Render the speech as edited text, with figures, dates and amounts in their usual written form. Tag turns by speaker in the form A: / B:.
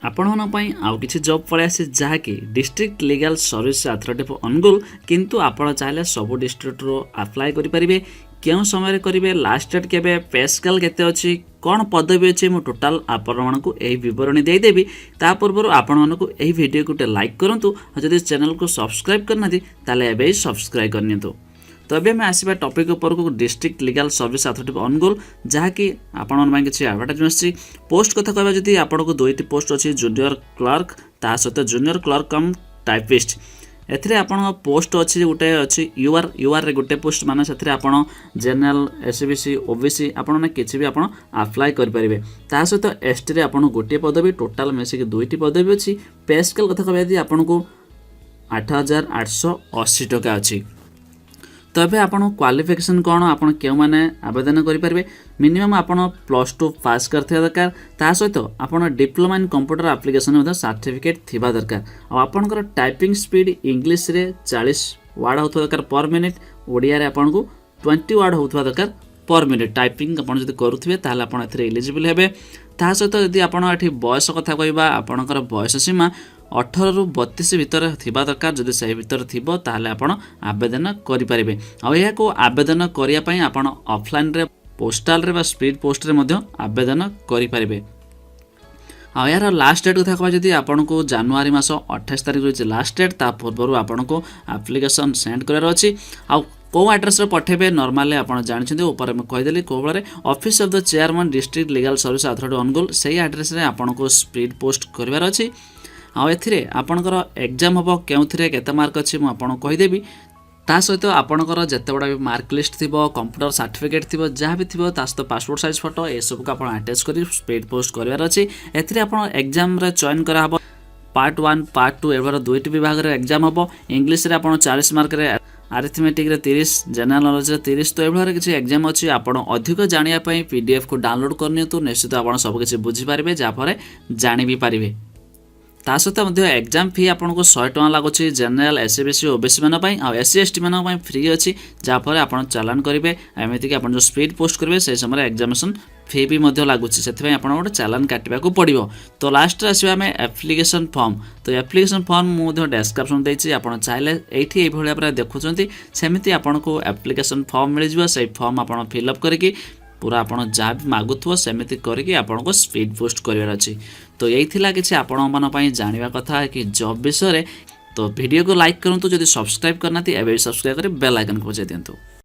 A: ଆପଣମାନଙ୍କ आउ किसी जॉब पड़े आसी जहाँकि district legal service authority of Angul किंतु आपण चाहे सब डिस्ट्रिक्ट रो अप्लाई करेंगे क्यों समय करेंगे लास्ट डेट केबे पे स्केल केते अच्छी कौन पदवी अच्छी मु टोटाल आपण को यही बरणी देदेवी ता पूर्व आपण मानक यही वीडियो को लाइक करूँ और जब चैनल को सब्सक्राइब करना ताले सब्सक्राइब करनी तो अभी आम आसवा टॉपिक ऊपर को district legal service authority of Angul जहाँकि आपण किसी एडवर्टाइजमेंट पोस्ट कथा कहबा जदि आपण को दुईटी पोस्ट अच्छी जूनियर क्लर्क ता सहित जूनियर क्लर्क कम टाइपिस्ट एथिरे आपण पोस्ट अच्छी गोटे अच्छी यूआर रे गोटे पोस्ट माने से आपण जनरल एसबीसी ओबीसी आपण किसी भी आपण अप्लाई कर पारिबे ता सहित एसटी रे आपण गोटे पदवी टोटाल मिसिक दुईटी पदवी अच्छी पे स्केल कथा कहबा जदि आपण को 8880 टका अच्छी तो ये आप क्वालिफिकेशन कौन आप मैंने आवेदन करेंगे मिनिमम आप +2 पास करथिबा दरकार ता सहित आप diploma in computer application certificate थिबा दरकार और आपनकर टाइपिंग स्पीड इंग्लिश रे 40 वर्ड होता दरकार पर मिनिट ओडिया रे आपन को 20 वर्ड होता दरकार पर मिनिट टाइपिंग आप जब करुवे ताल आप एलिजिबल हेबे ता सहित यदि आप बयस कथा कहबा आपनकर बयस सीमा 18 रु 32 भितर थिबा दरकार जदि सही भितर थिबो ताहले आपण आवेदन करि परिबे आ या को आवेदन करिया पई आपण ऑफलाइन रे पोस्टल रे बा स्पीड पोस्ट रे मध्ये आवेदन करि परिबे आ यार लास्ट डेट कथा कहबा जदि आपण को जनवरी मास 28 तारिख रही लास्ट डेट ता पूर्व आपण को एप्लिकेशन सेंड करार अछि आ को एड्रेस रे पठेबे नॉर्मली आपण जानछिन ऊपर में कहि देली को बळे office of the chairman district legal service authority Angul सही एड्रेस रे आपण को स्पीड पोस्ट करबार अछि आउ एथिरे आपणकर एग्जाम हम के केते मार्क अच्छी मुझे कहीदेवी ता सहित आपणकर जिते बड़ा भी मार्क लिस्ट थी कंप्यूटर सर्टिफिकेट थी जहाँ भी थी सहित पासपोर्ट साइज फोटो ये सब को अटैच कर स्पीड पोस्ट करार अच्छी एथिरे आपण एग्जाम रे चयन करा हबो पार्ट 1 पार्ट 2 एबार दुईटी विभाग रे एग्जाम हम इंग्लिश रे आपण 40 मार्क रे अरिथमेटिक रे 30 जनरल नॉलेज रे 30 तो एभला किसी एग्जाम अच्छी आपण अधिक जानिया पई पीडीएफ को डाउनलोड करनियतु निश्चित आपण सब किछि बुझी पारिबे जाफरे जानि भी पारिबे ता सहित एग्जाम फी आपको 100 टका लगुच जनरल एसबीसी ओबीसी मानी आ एससी एसटी मानी फ्री अच्छी जहाँफल आप चालान करेंगे एमतीक आप जो स्पीड पोस्ट करेंगे से समय एग्जामिनेशन फी भी लगुच से गोटे चालान काटा पड़ो तो लास्ट आसवा आम एप्लिकेशन फॉर्म तो एप्लिकेशन फॉर्म मुझे डेस्क्रिप्शन देती आप चाहिए ये भाई देखुं सेमती आपको एप्लिकेशन फॉर्म मिल जाए से फॉर्म आप फिलअप करके पूरा आप जहाँ भी मागुव सेमती करके आपको स्पीड पोस्ट करार अच्छी तो यही थिला किसी आपण जानिबा कथा कि जॉब विषय तो वीडियो को लाइक करूँ जब सब्सक्राइब करना एवं सब्सक्राइब कर बेल आइकन को बजाय दिंतु।